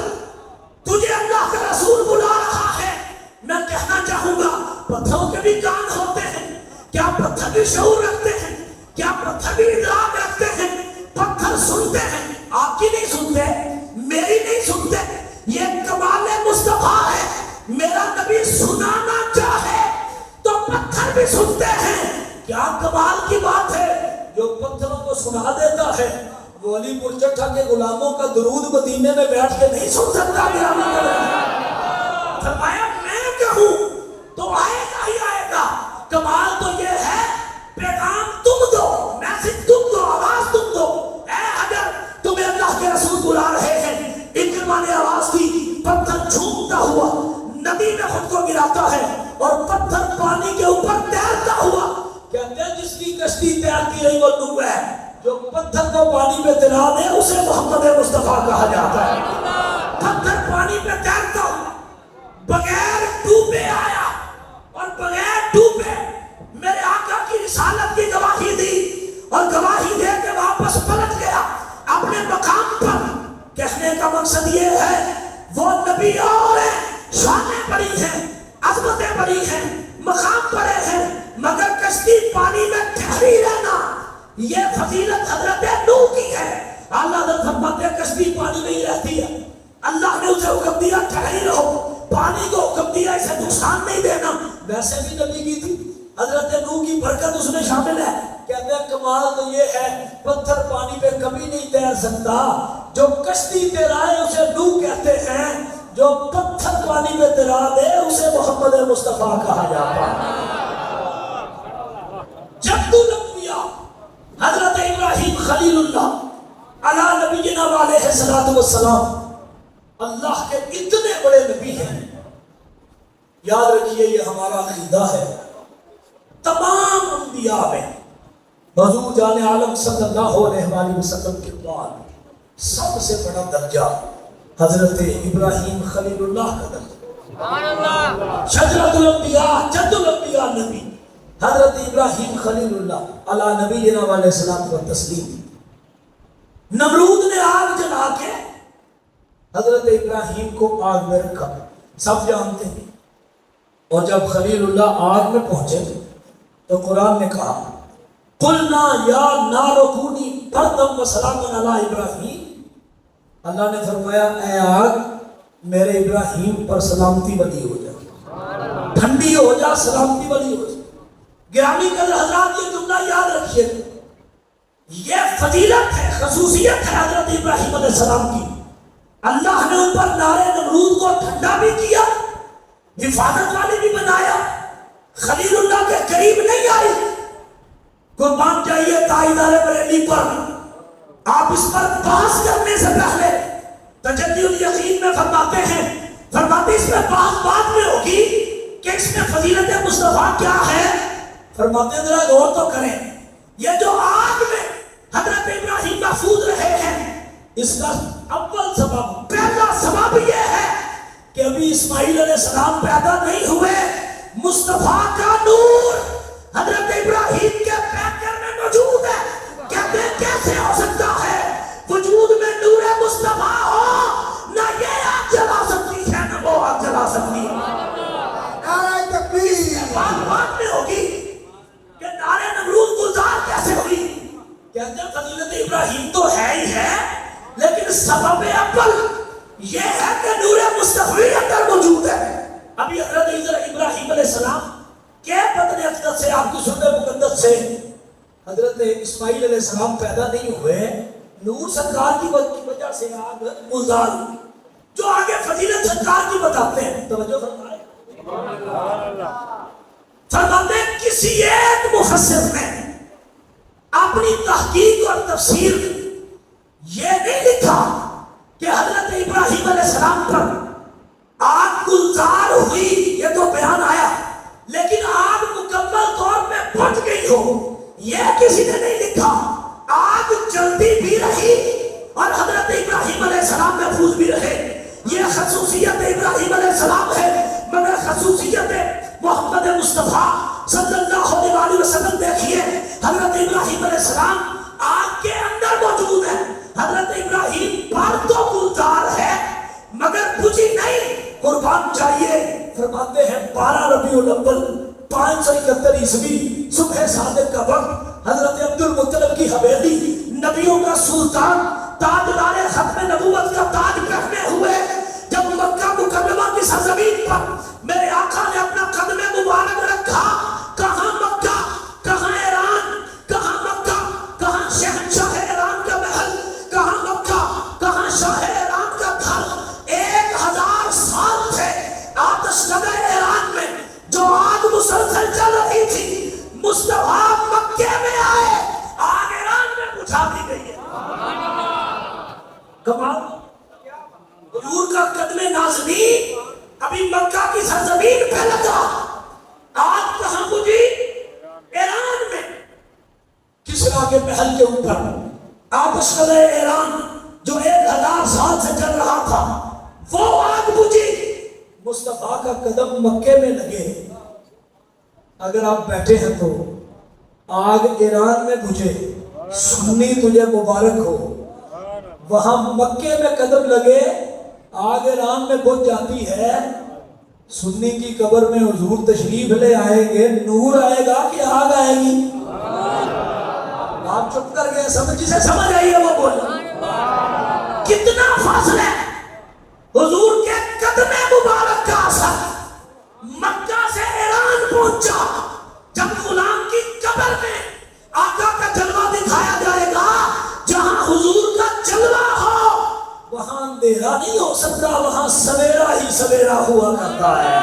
Speaker 1: تجھے اللہ کا رسول بلا رہا ہے۔ میں کہنا چاہوں گا پتھروں کے بھی کان ہوتے ہیں، پتھر بھی ادراک رکھتے ہیں، پتھر سنتے ہیں، آپ کی نہیں سنتے، میری نہیں سنتے. یہ کمال مصطفیٰ ہے. میرا نبی سنانا چاہے تو پتھر بھی سنتے ہیں. کیا کمال کی بات ہے. جو پتھروں کو سنا دیتا ہے وہ علی پور چٹھا کے غلاموں کا درود مدینے میں بیٹھ کے نہیں سن سکتا. فرمایا میں کہوں تو آئے گا ہی آئے گا. کمال تو یہ ہے پیغام تم دو، میسج تم دو، آواز تم دو. اے اگر تمہیں اللہ کے رسول بلا رہے ہیں، اکرما نے آواز دی، پتھر جھومتا ہوا ندی میں خود کو گراتا ہے اور پتھر پانی کے اوپر تیرتا ہوا. کہتے ہیں جس کی کشتی تیرتی رہی وہ نوح ہے. جو پتھر کو پانی میں تیرا دے اسے محمد مصطفیٰ کہا جاتا ہے. پتھر پانی میں تیرتا ہوا بغیر ڈوبے آیا اور بغیر ڈوبے میرے آقا کی رسالت کی گواہی دی اور گواہی دے کے واپس پلٹ گیا اپنے مقام پر. کہنے کا مقصد یہ ہے وہ نبی اور ہیں، شانیں بڑی ہیں، عظمتیں بڑی ہیں، مقام بڑے ہیں، مگر کشتی پانی میں ٹھہری رہنا یہ فضیلت حضرت نوح کی ہے. اللہ حضرت فرماتے ہیں کشتی پانی میں ہی رہتی ہے. اللہ نے اسے حکم دیا ٹھہری رہو، پانی کو حکم دیا اسے نقصان نہیں دینا. ویسے بھی نبی کی تھی، حضرت نوح کی برکت اس میں شامل ہے. کہتے ہیں کمال تو یہ ہے پتھر پانی پہ کبھی نہیں تیر سکتا. جو کشتی تیرائے اسے نوح کہتے ہیں، جو پتھر پانی میں تیرا دے اسے محمد مصطفیٰ کہا جاتا ہے. جد الانبیاء حضرت ابراہیم خلیل اللہ علی نبینا علیہ الصلوۃ والسلام اللہ کے اتنے بڑے نبی ہیں. یاد رکھیے یہ ہمارا عقیدہ ہے. تمام انبیاء میں حضور جان عالم صلی اللہ علیہ وآلہ وسلم کے بعد سب سے بڑا درجہ حضرت ابراہیم خلیل اللہ کا درجہ. شجرۃ الانبیاء جد الانبیاء نبی حضرت ابراہیم خلیل اللہ علی نبینا علیہ السلام کو تسلیم. نمرود نے آگ جلا کے حضرت ابراہیم کو آگ میں رکھا، سب جانتے ہیں. اور جب خلیل اللہ آگ میں پہنچے تو قرآن نے کہا قلنا یا نار کونی بردا وسلاما علی ابراہیم. اللہ نے فرمایا اے آگ میرے ابراہیم پر سلامتی والی ہو جا، ٹھنڈی ہو جا، سلامتی والی ہو جا. گرامی قدر حضرات یہ جملہ یاد رکھیے، یہ فضیلت ہے، خصوصیت ہے حضرت ابراہیم علیہ السلام کی. اللہ نے ان پر نارے نمرود کو ٹھنڈا بھی کیا، حفاظت والے بھی بنایا. خلیل اللہ کے قریب نہیں آئی. قربان جائیے تائیدار بریلی پر آپ اس پر بحث کرنے سے پہلے تجلی الیقین میں فرماتے ہیں، فرماتے اس میں بات میں ہوگی کہ اس میں فضیلت مصطفیٰ کیا ہے. فرماتے ہیں ذرا غور تو کریں، یہ جو آگ میں حضرت ابراہیم محفوظ رہے ہیں اس کا اول سبب، پہلا سبب یہ ہے کہ ابھی اسماعیل علیہ السلام پیدا نہیں ہوئے. مصطفیٰ کا نور حضرت ابراہیم کے پیکر میں موجود ہے. کہتے ہیں کیسے ہو سکتا ہے وجود میں نور مصطفیٰ ہو، نہ یہ آگ جلا سکتی ہے نہ وہ آگ جلا سکتی ہے.
Speaker 2: نعرہ تکبیر.
Speaker 1: بات میں ہوگی کہ نعرے نمرود گلزار کیسے ہوئی. کہتے ہیں فضیلت ابراہیم تو ہے ہی ہے، لیکن سبب اول یہ ہے کہ نور مصطفی اندر موجود ہے. ابھی حضرت ابراہیم علیہ السلام کے بدن اقدس سے، آپ کی سنت مقدس سے حضرت اسماعیل علیہ السلام پیدا نہیں ہوئے. نور سرکار کی وجہ سے آگ گلزار ہوئی. جو آگے فضیلت سرکار کی بتاتے ہیں، توجہ فرمائیں. فرماتے ہیں کسی ایک مفسر نے اپنی تحقیق اور تفسیر یہ نہیں لکھا کہ حضرت ابراہیم علیہ السلام پر آگ گلزار ہوئی، یہ تو بیان آیا، لیکن آگ مکمل طور پہ بجھ گئی ہو یہ کسی نے نہیں لکھا. آگ جلدی بھی رہی اور حضرت ابراہیم علیہ السلام محفوظ بھی رہے. یہ خصوصیت ابراہیم علیہ السلام ہے، مگر خصوصیت محمد مصطفیٰ صلی اللہ علیہ وسلم دیکھیے. حضرت ابراہیم علیہ السلام آگ کے اندر موجود ہے. حضرت ابراہیم پر تو گلزار ہے مگر بجھی نہیں. قربان چاہیے. فرماتے ہیں 12 ربیع الاول 571 عیسوی صبح صادق کا وقت حضرت عبد المطلب کی حویلی، نبیوں کا سلطان، تاجدار ختم نبوت کا تاج پہنے ہوئے جب مکہ مکرمہ کی سرزمین پر میرے آقا نے اپنا قدم مبارک رکھا، کہاں مکہ، کہاں ایران، کہاں مکہ، کہاں شہنشاہ ایران کا محل، کہاں مکہ، کہاں شاہ ایران کا گھر۔ 1000 سال تھے آتش زدہ ایران میں جو آگ مسلسل چل رہی تھی، مصطفیٰ مکے میں آئے، آگ ایران میں بجھا دی گئی ہے۔ کمال، حضور کا قدم نازلی ابھی مکہ کی سرزمین پہ لگا، آگ کہاں بجھی؟ ایران میں، کسرا کے محل کے اوپر آتش زدہ ایران جو 1000 سال سے چل رہا تھا وہ آگ بجھی، مصطفیٰ کا قدم مکے میں لگے۔ اگر آپ بیٹھے ہیں تو آگ ایران میں بجھے، سنی تجھے مبارک ہو، وہاں مکے میں قدم لگے، آگ ایران میں بجھ جاتی ہے، سنی کی قبر میں حضور تشریف لے آئیں گے، نور آئے گا کہ آگ آئے گی؟ آپ چپ کر گئے، جسے سمجھ آئی ہے وہ بولو۔ کتنا فاصلہ ہے حضور کے قدم مبارک کا اثر مکہ سے ایران پہنچا۔ جب غلام کی قبر میں آقا کا جلوہ دکھایا جائے گا، جہاں حضور کا جلوہ ہو وہاں اندھیرا نہیں ہو سکتا، وہاں سویرا ہی سویرا ہوا کرتا ہے۔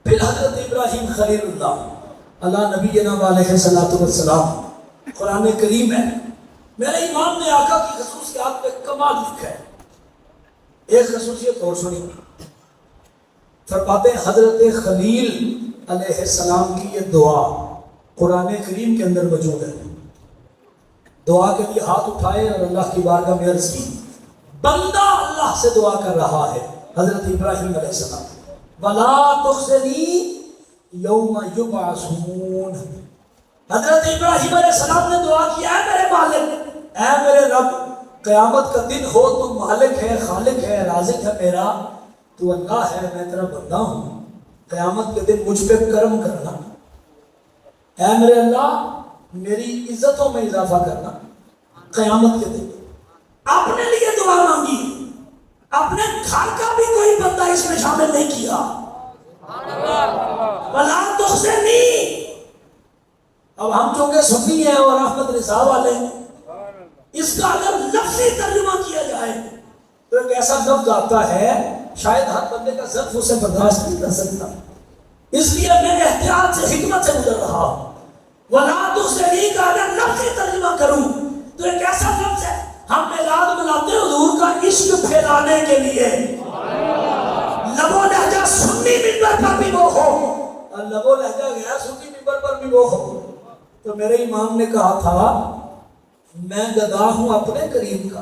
Speaker 1: پھر حضرت ابراہیم خلیل اللہ اللہ نبینا علیہ الصلوۃ والسلام، قرآن کریم ہے، میرے امام نے آقا کی خصوصیات پہ کمال لکھا ہے۔ ایک خصوصیت اور سنی، فرماتے ہیں حضرت خلیل علیہ السلام کی یہ دعا قرآن کریم کے اندر موجود ہے۔ دعا کے لیے ہاتھ اٹھائے اور اللہ کی بارگاہ میں عرض کی، بندہ اللہ سے دعا کر رہا ہے، حضرت ابراہیم علیہ السلام، وَلَا تُخْزِنِي یوم یبعثون۔ حضرت ابراہیم علیہ السلام نے دعا کی، اے میرے مالک، اے میرے رب، قیامت کا دن ہو تو مالک ہے، خالق ہے، رازق ہے میرا، تو اللہ ہے، میں تیرا بندہ ہوں، قیامت کے دن مجھ پہ کرم کرنا، اے میرے اللہ میری عزتوں میں اضافہ کرنا قیامت کے دن۔ اپنے لیے دعا مانگی، اپنے گھر کا بھی کوئی بندہ اس میں شامل نہیں کیا۔ وَلَا تُخْزِنِي، اب ہم چونکہ سنی ہیں اور احمد رضا والے ہیں، اس کا اگر لفظی ترجمہ کیا جائے تو ایک ایسا لفظ آتا ہے شاید ہر بندے کا ضعف اسے برداشت نہیں کر سکتا، اس لیے میں احتیاط سے حکمت سے گزر رہا ہوں۔ وَلَا تُخْزِنِي کا اگر لفظی ترجمہ کروں تو ایک ایسا لفظ ہے، ہم میلاد مناتے حضور کا عشق پھیلانے کے لیے، لب و لہجہ سنی منبر پر بھی وہ ہو اور لب و لہجہ غیر سنی منبر پر بھی وہ ہو۔ تو میرے امام نے کہا تھا، میں گدا ہوں اپنے کریم کا،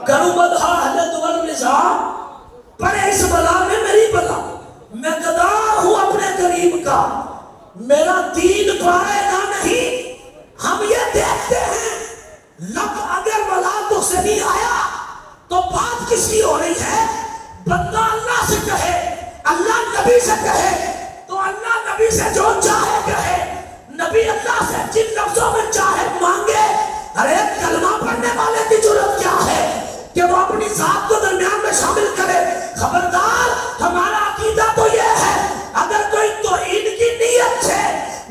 Speaker 1: کروں مدح اہل دول رضا، پڑے اس بلا میں میری بلا، میں گدا ہوں اپنے کریم کا، میرا دین پائے گا نہیں۔ ہم یہ دیکھتے ہیں لب اگر ولا تو سے نہیں آیا تو بات کس کی ہو رہی ہے؟ بندہ اللہ سے کہے، اللہ نبی سے کہے تو اللہ نبی سے جو چاہے کہے، نبی اللہ سے جن لفظوں میں چاہے مانگے۔ ہر ایک کلمہ پڑھنے والے کی ضرورت کیا ہے کہ وہ اپنی ذات کو درمیان میں شامل کرے۔ خبردار، ہمارا عقیدہ تو یہ ہے اگر کوئی توہین کی نیت سے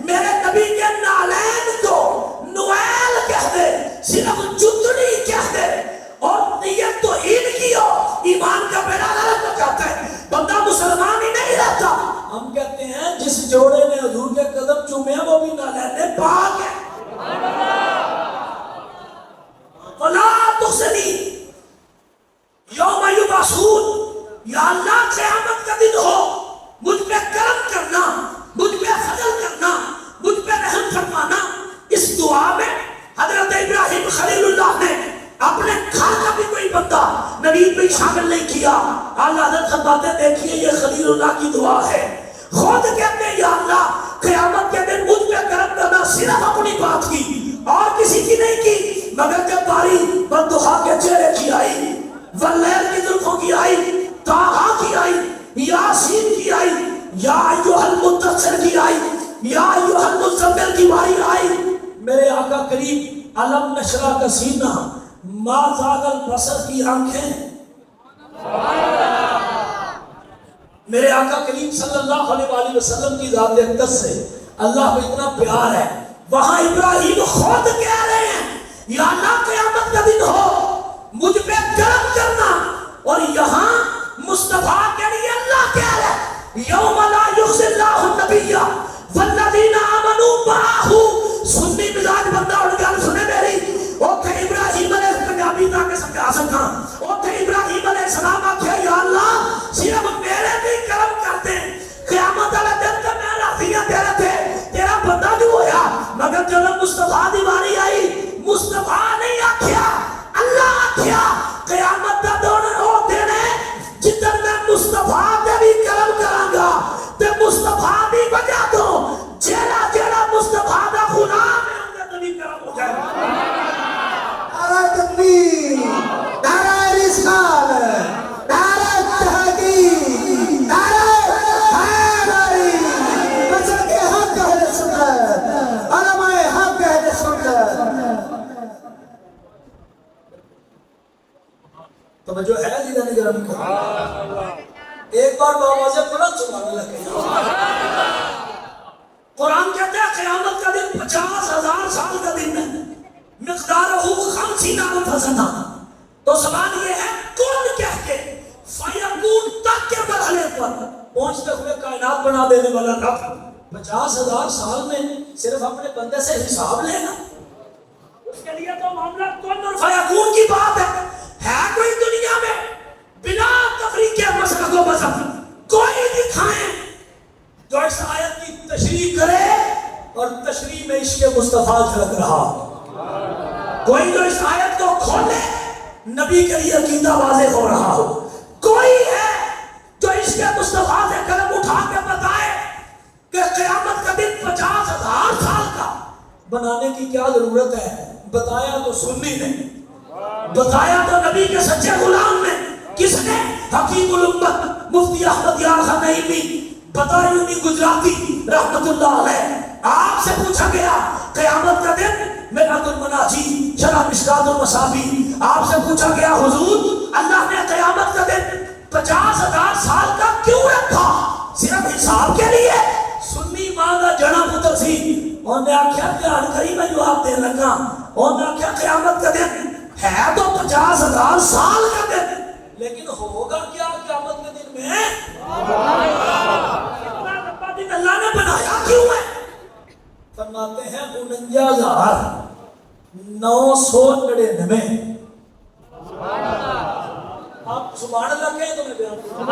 Speaker 1: میرے نبی کے نالین کو نویل کہہ دے، صرف جتنی کہہ دے اور نیت توہین کی ہو، ایمان کا بیڑا غرق ہو جاتا ہے، بندہ مسلمان ہی نہیں رہتا۔ ہم کہتے ہیں جس جوڑے نے حضور کے قدم چومے ہیں وہ بھی نالین پاک ہے۔ وَلَا تُخْزِنِي یوم یبعثون، یا اللہ قیامت کا دن ہو، مجھ پہ کرم کرنا، مجھ پہ فضل کرنا، مجھ پہ رحم فرمانا۔ اس دعا میں حضرت ابراہیم خلیل اللہ نے اپنے گھر کا بھی کوئی بندہ نبی بھی شامل نہیں کیا۔ اعلیٰ حضرت فرماتے دیکھیے یہ خلیل اللہ کی دعا ہے، خود کہتے ہیں یا اللہ قیامت کے دن مجھ پہ کرم کرنا، صرف اپنی بات کی اور کسی کی نہیں کی، مگر جب باری بندخا کے چہرے کی آئی، واللیل کی زلفوں کی آئی، طٰہٰ کی آئی، یاسین کی آئی، یا ایھا المدثر کی آئی، یا ایھا المزمل کی باری آئی، میرے آقا کریم علم نشرہ کا سینہ، ما زاغ البصر کی آنکھیں، میرے آقا کریم صلی اللہ علیہ وآلہ وسلم کی ذات اقدس سے اللہ کو اتنا پیار ہے، وہاں ابراہیم خود کہہ رہے ہیں یا اللہ قیامت کا دن ہو مجھ پہ کرم کرنا، اور یہاں مصطفیٰ کے لیے اللہ کہہ رہا ہے یوم لا یخزی اللہ النبی والذین آمنوا معہ، سنی مزاج بندہ اٹھ گیا سنے میری، اوتھے ابراہیم علیہ پنجابی تاکہ سمجھا سکا، اوتھے ابراہیم علیہ السلام آکھیا یا اللہ صرف میرے بھی کرم کرتے، قیامت والے دن کا میں راضیاں تیرے تھے، تیرا بندہ جو ہویا، مگر جب مصطفیٰ دی باری آئی، مصطفیٰ نہیں آکھیا، اللہ آکھیا قیامت دا دن ہو دینے جدن میں مصطفیٰ دے بھی کرم کرانگا، تے مصطفیٰ دی وجہ تو جیڑا جیڑا مصطفیٰ دا غلام ہے ان کا بھی کرم ہو جائے۔
Speaker 2: نعرہ تکبیر، نعرہ رسالت، نعرہ تحقیق، نعرہ حیدری، بچہ کے حق اہل سنت، علماء حق اہل سنت۔
Speaker 1: توجہ ہے جی دانی گرامی کو، ایک بار بابا سے پڑھا سبحان اللہ کہا، قرآن کہتا ہے قیامت کا دن 50,000 سال کا دن ہے، مقدارہ 50 الف سنہ، تو سوال یہ ہے کون کہہ کے فیکون تک کے مرحلے پر پہنچتے ہوئے کائنات بنا دینے والا رب 50,000 سال میں صرف اپنے بندے سے حساب لے گا؟ اس کے لیے تو معاملہ کون اور فیکون کی بات ہے کوئی دنیا میں بنا تفریق کے مسئلہ کو مذہب کوئی دکھائیں جو اس آیت کی تشریح کرے اور تشریح میں عشق مصطفیٰ جھلک رہا، کوئی جو اس آیت کو کھولے نبی کے لیے عقیدہ واضح ہو رہا ہو، کوئی ہے جو عشق مصطفیٰ سے قلم اٹھا کے بتائے کہ قیامت کا دن 50,000 سال کا بنانے کی کیا ضرورت ہے، بتایا تو سنی نے، بتایا تو نبی کے سچے غلام نے، کس نے؟ حکیم الامت مفتی احمد یار خان نعیمی بدایونی گجراتی رحمت اللہ علیہ، آپ سے پوچھا گیا قیامت کا دن میرات المناجی شرح مشکات المصابی، آپ سے پوچھا گیا حضور اللہ نے قیامت کا دن 50,000 سال کا کیوں رکھا، صرف حساب کے لیے؟ سنی ماں کا جنا پتر سی، انہوں نے آکھیا دھیان کری میں جواب دے لگا، انہوں نے آکھیا قیامت کا دن ہے تو 50,000 سال کا دن، لیکن ہوگا کیا قیامت کے دن میں؟ اتنا لمبا دن اللہ نے بنایا کیوں ہے؟ فرماتے ہیں 49,999، آپ سبحان اللہ کہیں تو میں بیان کروں،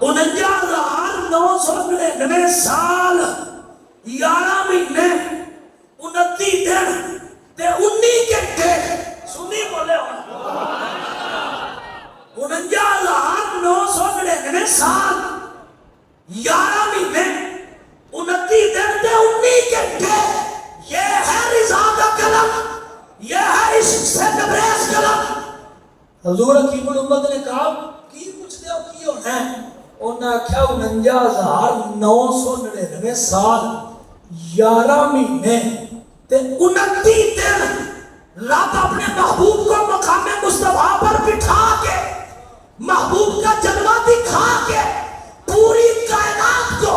Speaker 1: 49,999 سال 11 مہینے 29 دن تے 19 گھنٹے، سنی بولے ہو 49,999 سال 11 مہینے 29 دن تے 19 گھنٹے، یہ ہے رضا کا کلم، یہ ہے عشق سے تبریز کلم۔ حضور حکیم الامت نے کہا کی پوچھ دے کیوں ہیں، انہوں نے کہا 49,999 سال 11 مہینے تے 29 دن رب اپنے محبوب کو مقام مصطفیٰ پر بٹھا کے محبوب کا جلوہ دکھا کے پوری کائنات کو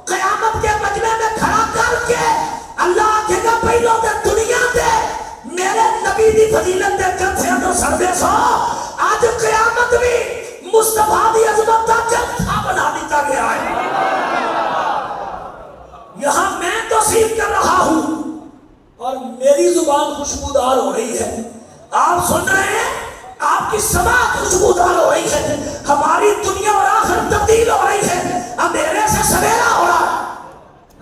Speaker 1: قیامت کے مجمع میں کھڑا کر کے اللہ آکھے گا پہلو دے دنیا دے میرے نبی دی فضیلت دے جلسے تو سردے سو، آج قیامت بھی مصطفیٰ دی عظمت کا جلسہ بنا دیتا گیا ہے۔ یہاں میں توصیف کر رہا ہوں اور میری زبان خوشبودار ہو رہی ہے، آپ سن رہے ہیں، آپ کی سماعت خوشبودار ہو رہی ہے، ہماری دنیا اور آخرت تبدیل ہو رہی ہے، اندھیرے سے سویرا ہو رہا ہے،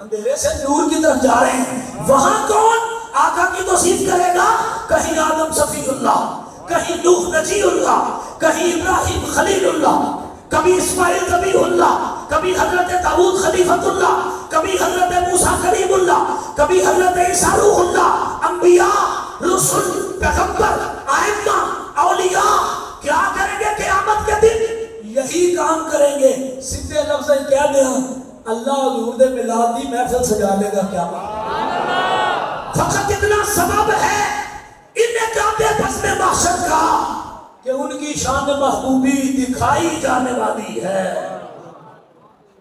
Speaker 1: اندھیرے سے نور کی طرف جا رہے ہیں۔ وہاں کون آقا کی توصیف کرے گا؟ کہیں آدم صفی اللہ، کہیں نوح نجی اللہ، کہیں ابراہیم خلیل اللہ، کبھی اسماعیل ذبیح اللہ، کبھی حضرت داؤد خلیفۃ اللہ، کبھی حضرت موسیٰ کریم اللہ، کبھی حضرت عیسیٰ روح اللہ، انبیاء، رسول، پیغمبر، ائمہ، اولیاء کیا کریں گے قیامت کے دن؟ یہی کام کریں گے، سیدھے لفظ کہہ دیا اللہ حضور دے میلاد دی محفل سجا لے گا کیا فقط اتنا سبب ہے انعقاد بزم محشر کا کہ ان کی شان محبوبی دکھائی جانے والی ہے.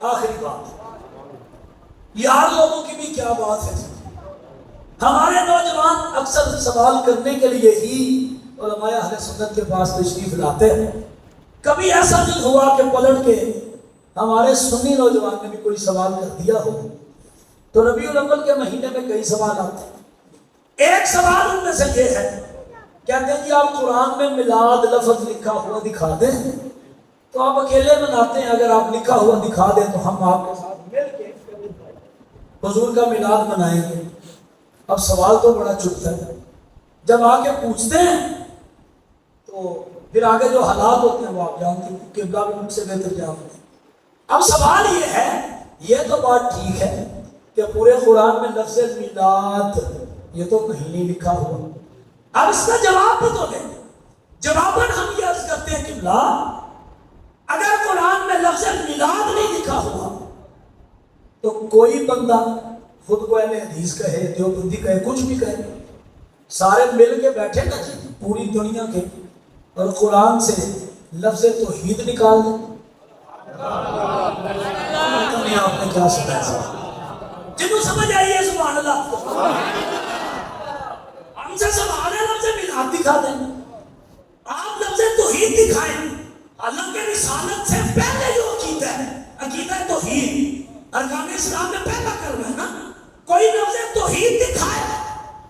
Speaker 1: آخری بات یار لوگوں کی بھی کیا بات ہے. ہمارے نوجوان اکثر سوال کرنے کے لیے ہی علماء اہل سنت کے پاس تشریف لاتے ہیں. کبھی ایسا نہیں ہوا کہ پلٹ کے ہمارے سنی نوجوان نے بھی کوئی سوال کر دیا ہو. تو ربیع الاول کے مہینے میں کئی سوال آتے ہیں. ایک سوال ان میں سے یہ ہے، کہتے ہیں جی آپ قرآن میں میلاد لفظ لکھا ہوا دکھا دیں تو آپ اکیلے مناتے ہیں، اگر آپ لکھا ہوا دکھا دیں تو ہم آپ کے ساتھ مل کے حضور کا میلاد منائیں گے. اب سوال تو بڑا چھپتا ہے، جب آ کے پوچھتے ہیں تو پھر آگے جو حالات ہوتے ہیں وہ آپ جانتے ہیں، قبلہ بھی مجھ سے بہتر جانتے ہیں. اب سوال یہ ہے، یہ تو بات ٹھیک ہے کہ پورے قرآن میں لفظ میلاد یہ تو کہیں نہیں لکھا ہوا. اب اس کا جواب بھی تو دیں. جواباً ہم یہ عرض کرتے ہیں کہ لا، اگر قرآن میں لفظ میلاد نہیں لکھا ہوا تو کوئی بندہ خود کو اہل حدیث کہے، دیوبندی کہے، کچھ بھی کہے، سارے مل کے بیٹھے نا جی پوری دنیا کے اور قرآن سے لفظ توحید نکال دیں. آپ نے کیا سنا ہے؟ جنہوں سمجھ آئیے سبحان اللہ. ہم سے سوال ہے لفظ میلاد دکھا دیں، آپ لفظ توحید دکھائیں. اللہ کے رسالت سے پہلے جو عقیدہ ہے، عقیدہ توحید ارکان اسلام میں پہلا کرنا ہے نا. کوئی لفظ توحید دکھائے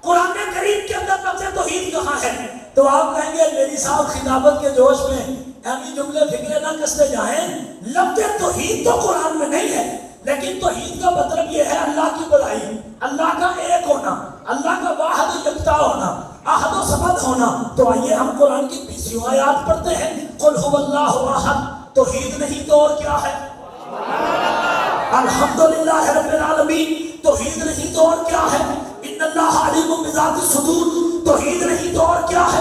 Speaker 1: قرآن کریم کے اندر لفظ توحید کہاں ہے تو آپ کہیں گے میری صاحب خطابت کے جوش میں ایسی جملے فکرے نہ کستے جائیں. لفظ توحید تو قرآن میں نہیں ہے، لیکن توحید کا مطلب یہ ہے اللہ کی بڑائی، اللہ کا ایک ہونا، اللہ کا واحد یکتا ہونا، احد و صمد ہونا. تو آئیے ہم قرآن کی 20 آیات پڑھتے ہیں. قل هو اللہ احد، توحید نہیں تو اور کیا ہے؟ الحمدللہ رب العالمین، توحید نہیں تو اور کیا ہے؟ ان اللہ علیم بذات الصدور، توحید نہیں تو اور کیا ہے؟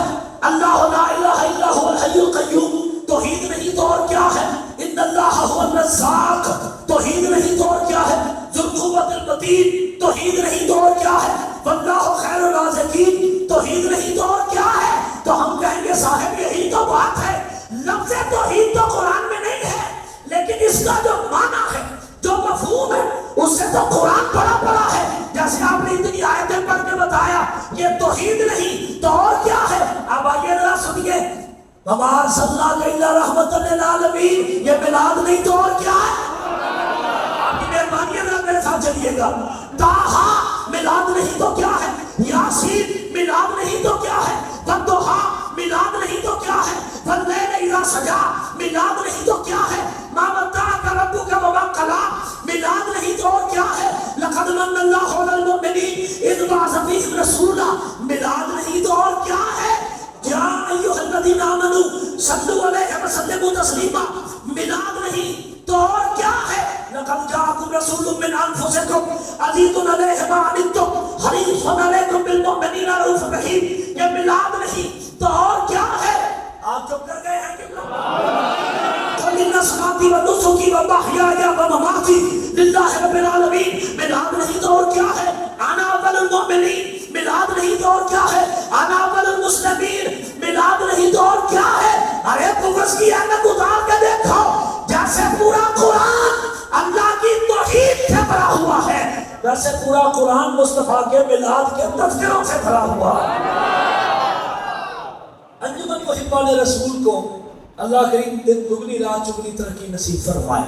Speaker 1: اللہ لا الہ الا هو الحی القیوم، توحید نہیں تو اور کیا ہے؟ ان اللہ هو الرزاق، توحید نہیں تو اور کیا ہے؟ ذو القوۃ المتین، توحید نہیں تو اور کیا ہے؟ واللہ خیر الرازقین، توحید نہیں تو اور کیا ہے؟ تو ہم کہیں گے صاحب یہی تو بات ہے. لفظ توحید تو قرآن میں نہیں ہے، لیکن اس کا جو معنی ہے، جو مفہوم ہے، اس سے تو قرآن بڑا ہے. جیسے آپ نے اتنی آیتیں پڑھ کے بتایا یہ توحید نہیں تو اور کیا ہے. اب آئیے ذرا سنیے، ہمار صلی اللہ علیہ رحمت للعالمین، یہ میلاد نہیں تو اور کیا ہے؟ آپ کی مہربانی ذرا میرے ساتھ چلیے گا. تاہا میلاد نہیں تو کیا ہے؟ یاسین میلاد نہیں تو کیا ہے؟ والضحیٰ میلاد نہیں تو کیا ہے؟ واللیل اذا سجا میلاد نہیں تو کیا ہے؟ ما ودعک ربک وما قلی میلاد نہیں تو اور کیا ہے؟ لقد من اللہ علی المؤمنین اذ بعث فیہم رسولا میلاد نہیں تو اور کیا ہے؟ یا ایھا الذین آمنوا صلوا علیہ وسلموا تسلیما میلاد نہیں تو اور کیا ہے؟ لقد جاءکم رسول من انفسکم عزیز علیہ ما عنتم حریص علیکم بالمؤمنین رؤوف رحیم. یہ میلاد نہیں تو اور کیا ہے؟ آپ چپ کر گئے ہیں کہ قل ان صلاتي ونسكي ومحياي ومماتي لله رب العالمین. میلاد نہیں تو اور کیا ہے؟ انا اول المؤمنین. میلاد نہیں تو اور کیا ہے؟ انا اول المسلمین. میلاد نہیں تو اور کیا ہے؟ ارے بغض کی اہمیت اتار کے دیکھو، جیسے پورا قرآن اللہ کی توحید سے بھرا ہوا ہے ویسے پورا قرآن مصطفیٰ کے میلاد کے تذکروں سے بھرا ہوا ہے. انجمن محبان رسول کو اللہ کریم دن دگنی رات چگنی ترقی نصیب فرمائے.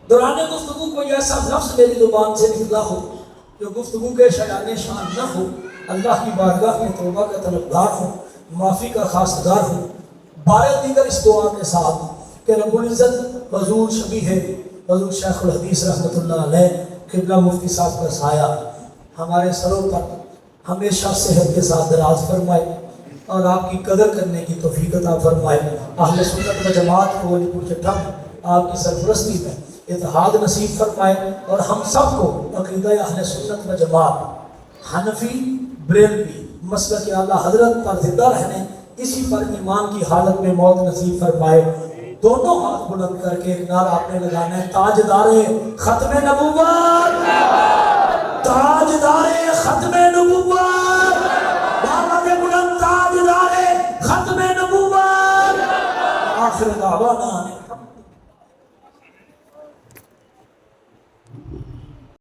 Speaker 1: دوران گفتگو کوئی ایسا لفظ میری زبان سے نکلا ہو جو گفتگو کے شایان شان نہ ہو، اللہ کی بارگاہ میں توبہ کا طلبگار ہو، معافی کا خواستگار ہو. بارے دیگر اس دعا کے ساتھ کہ رب العزت حضور شبیہ حضور شیخ الحدیث رحمۃ اللہ علیہ قبلہ مفتی صاحب کا سایہ ہمارے سروں پر ہمیشہ صحت کے ساتھ دراز فرمائے اور آپ کی قدر کرنے کی توفیق عطا فرمائے. اہل سنت و جماعت کو علی پور چٹھم آپ کی سرپرستی میں اتحاد نصیب فرمائے اور ہم سب کو عقیدہ اہل سنت و جماعت حنفی بریلوی مسلک اعلیٰ حضرت پر زندہ رہنے، اسی پر ایمان کی حالت میں موت نصیب فرمائے. دونوں ہاتھ بلند کر کے ایک نعرہ آپ نے لگانا ہے، تاجدار ختم نبوت، تاجدار ختم نبوت، بابا کے بلند تاجدار ختم نبوت، آخر دعوانا